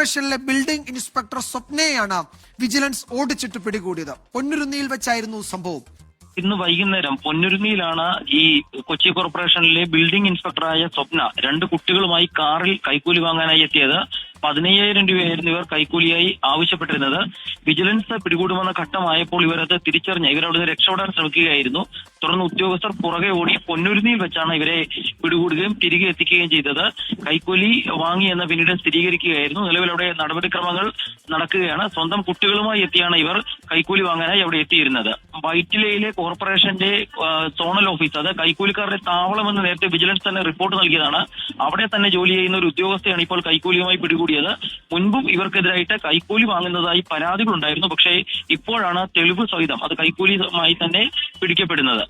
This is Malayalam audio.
കോർപ്പറേഷനിലെ ബിൽഡിംഗ് ഇൻസ്പെക്ടർ സ്വപ്നയെയാണ് വിജിലൻസ് ഓടിച്ചിട്ട് പിടികൂടിയത്. പൊന്നുരുന്നിയിൽ വെച്ചായിരുന്നു സംഭവം. ഇന്ന് വൈകുന്നേരം പൊന്നുരുന്നിയിലാണ് ഈ കൊച്ചി കോർപ്പറേഷനിലെ ബിൽഡിംഗ് ഇൻസ്പെക്ടറായ സ്വപ്ന 2 കുട്ടികളുമായി കാറിൽ കൈക്കൂലി വാങ്ങാനായി എത്തിയത്. 15,000 രൂപയായിരുന്നു ഇവർ കൈക്കൂലിയായി ആവശ്യപ്പെട്ടിരുന്നത്. വിജിലൻസ് പിടികൂടുമെന്ന ഘട്ടമായപ്പോൾ ഇവരത് തിരിച്ചറിഞ്ഞ് ഇവരവിടെ രക്ഷപ്പെടാൻ ശ്രമിക്കുകയായിരുന്നു. തുടർന്ന് ഉദ്യോഗസ്ഥർ പുറകെ ഓടി പൊന്നുരുന്നിയിൽ വെച്ചാണ് ഇവരെ പിടികൂടുകയും തിരികെ എത്തിക്കുകയും ചെയ്തത്. കൈക്കൂലി വാങ്ങിയെന്ന് പിന്നീട് സ്ഥിരീകരിക്കുകയായിരുന്നു. നിലവിൽ അവിടെ നടപടിക്രമങ്ങൾ നടക്കുകയാണ്. സ്വന്തം കുട്ടികളുമായി എത്തിയാണ് ഇവർ കൈക്കൂലി വാങ്ങാനായി അവിടെ എത്തിയിരുന്നത്. വൈറ്റിലയിലെ കോർപ്പറേഷന്റെ സോണൽ ഓഫീസ്, അത് കൈക്കൂലിക്കാരുടെ താവളമെന്ന് നേരത്തെ വിജിലൻസ് തന്നെ റിപ്പോർട്ട് നൽകിയതാണ്. അവിടെ തന്നെ ജോലി ചെയ്യുന്ന ഒരു ഉദ്യോഗസ്ഥയാണ് ഇപ്പോൾ കൈക്കൂലിയുമായി പിടികൂടിയത്. മുൻപും ഇവർക്കെതിരായിട്ട് കൈക്കൂലി വാങ്ങുന്നതായി പരാതികളുണ്ടായിരുന്നു. പക്ഷേ ഇപ്പോഴാണ് തെളിവ് സഹിതം അത് കൈക്കൂലിയുമായി തന്നെ പിടിക്കപ്പെടുന്നത്.